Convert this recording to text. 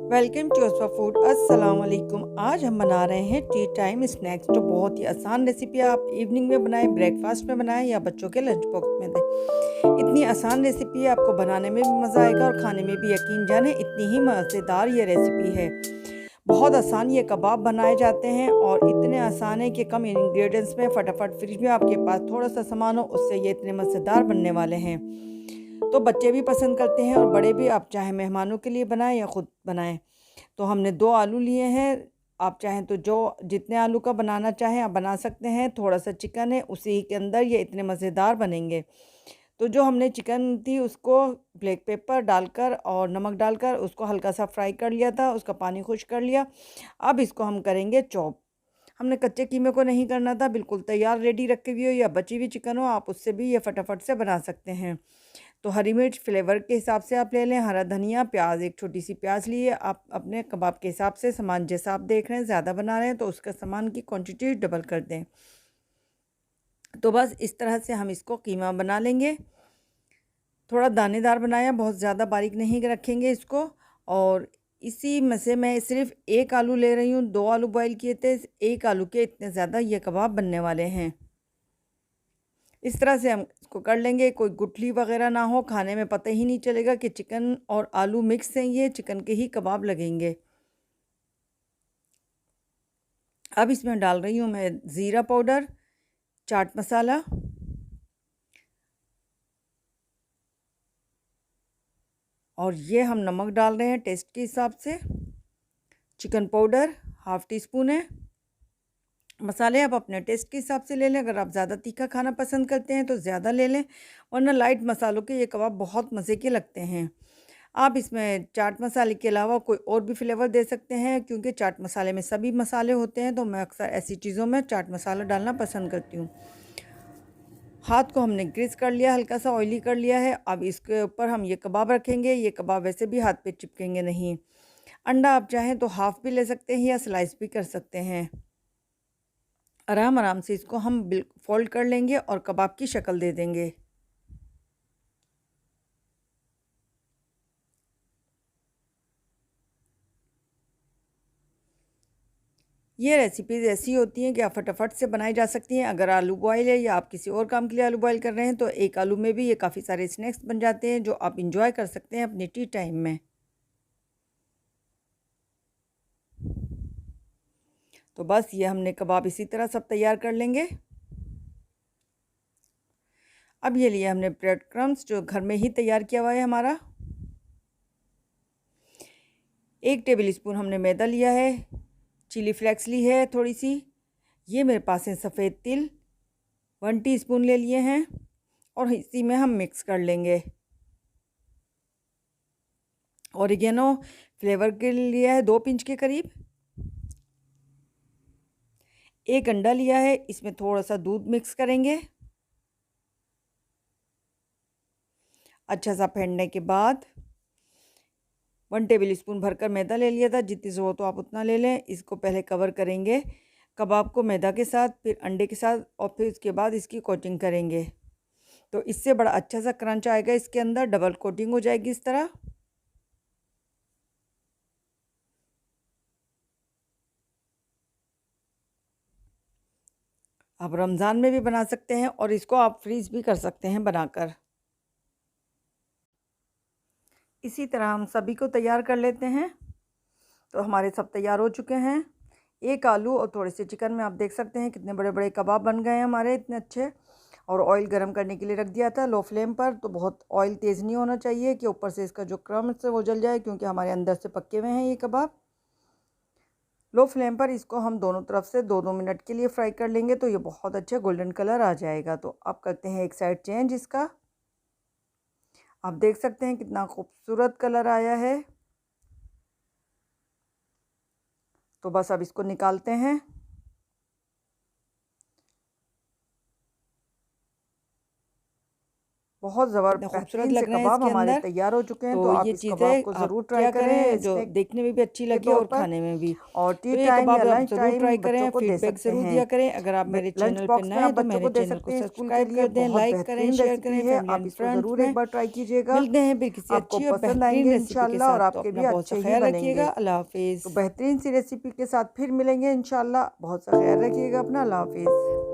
Welcome to उसवा food. अस्सलाम वालेकुम। आज हम बना रहे हैं टी टाइम स्नैक्स, जो बहुत ही आसान रेसिपी है। आप इवनिंग में बनाएं, ब्रेकफास्ट में बनाएं या बच्चों के लंच बॉक्स में दें। इतनी आसान रेसिपी है, आपको बनाने में भी मज़ा आएगा और खाने में भी यकीन जाने इतनी ही मज़ेदार ये रेसिपी है। बहुत आसान ये कबाब बनाए जाते हैं और इतने आसान है कि कम इंग्रेडिएंट्स में फटाफट फ्रिज में आपके पास थोड़ा सा सामान हो, उससे ये इतने मज़ेदार बनने वाले हैं। तो बच्चे भी पसंद करते हैं और बड़े भी। आप चाहे मेहमानों के लिए बनाएं या ख़ुद बनाएं। तो हमने 2 आलू लिए हैं। आप चाहें तो जो जितने आलू का बनाना चाहें आप बना सकते हैं। थोड़ा सा चिकन है, उसी के अंदर ये इतने मज़ेदार बनेंगे। तो जो हमने चिकन थी उसको ब्लैक पेपर डालकर और नमक डालकर उसको हल्का सा फ्राई कर लिया था, उसका पानी खुश्क कर लिया। अब इसको हम करेंगे चॉप। हमने कच्चे कीमे को नहीं करना था, बिल्कुल तैयार रेडी रखी हुई हो या बची हुई चिकन हो, आप उससे भी ये फटाफट से बना सकते हैं। तो हरी मिर्च फ्लेवर के हिसाब से आप ले लें, हरा धनिया, प्याज, एक छोटी सी प्याज लिए। आप अपने कबाब के हिसाब से सामान जैसा आप देख रहे हैं, ज़्यादा बना रहे हैं तो उसका सामान की क्वांटिटी डबल कर दें। तो बस इस तरह से हम इसको कीमा बना लेंगे। थोड़ा दानेदार बनाया, बहुत ज़्यादा बारीक नहीं रखेंगे इसको। और इसी में से मैं सिर्फ एक आलू ले रही हूँ, 2 आलू बॉयल किए थे। एक आलू के इतने ज़्यादा ये कबाब बनने वाले हैं। इस तरह से हम इसको कर लेंगे, कोई गुठली वगैरह ना हो, खाने में पता ही नहीं चलेगा कि चिकन और आलू मिक्स हैं, ये चिकन के ही कबाब लगेंगे। अब इसमें डाल रही हूँ मैं ज़ीरा पाउडर, चाट मसाला और ये हम नमक डाल रहे हैं टेस्ट के हिसाब से। Chicken powder half tea spoon है। मसाले आप अपने टेस्ट के हिसाब से ले लें। अगर आप ज़्यादा तीखा खाना पसंद करते हैं तो ज़्यादा ले लें, वरना लाइट मसालों के ये कबाब बहुत मज़े के लगते हैं। आप इसमें चाट मसाले के अलावा कोई और भी फ्लेवर दे सकते हैं, क्योंकि चाट मसाले में सभी मसाले होते हैं, तो मैं अक्सर ऐसी चीज़ों में चाट मसाला डालना पसंद करती हूँ। हाथ को हमने ग्रीस कर लिया, हल्का सा ऑयली कर लिया है। अब इसके ऊपर हम ये कबाब रखेंगे। ये कबाब वैसे भी हाथ पे चिपकेंगे नहीं। अंडा आप चाहें तो हाफ़ भी ले सकते हैं या स्लाइस भी कर सकते हैं। आराम आराम से इसको हम फोल्ड कर लेंगे और कबाब की शक्ल दे देंगे। ये रेसिपीज़ ऐसी होती हैं कि आप फटाफट से बनाई जा सकती हैं। अगर आलू बॉयल है या आप किसी और काम के लिए आलू बॉयल कर रहे हैं, तो एक आलू में भी ये काफ़ी सारे स्नैक्स बन जाते हैं, जो आप इंजॉय कर सकते हैं अपनी टी टाइम में। तो बस ये हमने कबाब इसी तरह सब तैयार कर लेंगे। अब ये लिए हमने ब्रेड क्रम्स, जो घर में ही तैयार किया हुआ है हमारा। 1 टेबल स्पून हमने मैदा लिया है। चिली फ्लेक्स ली है थोड़ी सी। ये मेरे पास है सफ़ेद तिल, 1 टीस्पून ले लिए हैं और इसी में हम मिक्स कर लेंगे। ऑरिगेनो फ्लेवर के लिए है 2 पिंच के करीब। 1 अंडा लिया है, इसमें थोड़ा सा दूध मिक्स करेंगे। अच्छा सा फेंटने के बाद 1 टेबल स्पून भरकर मैदा ले लिया था। जितनी ज़रूरत हो आप उतना ले लें। इसको पहले कवर करेंगे कबाब को मैदा के साथ, फिर अंडे के साथ और फिर उसके बाद इसकी कोटिंग करेंगे। तो इससे बड़ा अच्छा सा क्रंच आएगा इसके अंदर, डबल कोटिंग हो जाएगी इस तरह। आप रमज़ान में भी बना सकते हैं और इसको आप फ्रीज़ भी कर सकते हैं बनाकर। इसी तरह हम सभी को तैयार कर लेते हैं। तो हमारे सब तैयार हो चुके हैं। एक आलू और थोड़े से चिकन में आप देख सकते हैं कितने बड़े बड़े कबाब बन गए हैं हमारे, इतने अच्छे। और ऑयल गरम करने के लिए रख दिया था लो फ्लेम पर। तो बहुत ऑयल तेज़ नहीं होना चाहिए कि ऊपर से इसका जो क्रम्स है वो जल जाए, क्योंकि हमारे अंदर से पके हुए हैं ये कबाब। लो फ्लेम पर इसको हम दोनों तरफ से 2-2 मिनट के लिए फ्राई कर लेंगे, तो ये बहुत अच्छा गोल्डन कलर आ जाएगा। तो अब करते हैं एक साइड चेंज इसका। आप देख सकते हैं कितना खूबसूरत कलर आया है। तो बस अब इसको निकालते हैं। बहुत ज़बरदस्त खूबसूरत बेहतरीन से लग रहे हैं कबाब इसके हमारे अंदर। तैयार हो चुके हैं। तो तो आप ये इस कबाब चीज़ें को आप ज़रूर ट्राई क्या करें करें जो स्नैक देखने में भी अच्छी के लगे तौर और पर। खाने में भी। और तो टी ये टाइम या कबाब आप लंच ज़रूर टाइम ट्राई बच्चों करें, को दे फीडबैक सकते ज़रूर हैं। दिया करें। अगर आप मेरे लंच चैनल पे बॉक्स में नए आप हैं तो बच्चों मेरे को दे चैनल सकते को हैं स्कूल के सब्सक्राइब लिए। कर दें, बहुत लाइक करें, बेहतरीन शेयर करें रेसिपी है, फैमिली आप एंड इसको फ्रेंड्स ज़रूर एक में। बार ट्राई कीजिएगा। मिलते हैं फिर किसी आपको अच्छी और पसंद बेहतरीन आएंगे रेसिपी के इंशाल्लाह और साथ। तो आपके अपना भी बहुत सा अच्छे ही ख्याल बनेंगे। रखिएगा। अल्लाह तो हाफिज़। बेहतरीन सी रेसिपी के साथ फिर मिलेंगे इंशाल्लाह। बहुत सा ख्याल रखिएगा अपना। अल्लाह हाफिज़।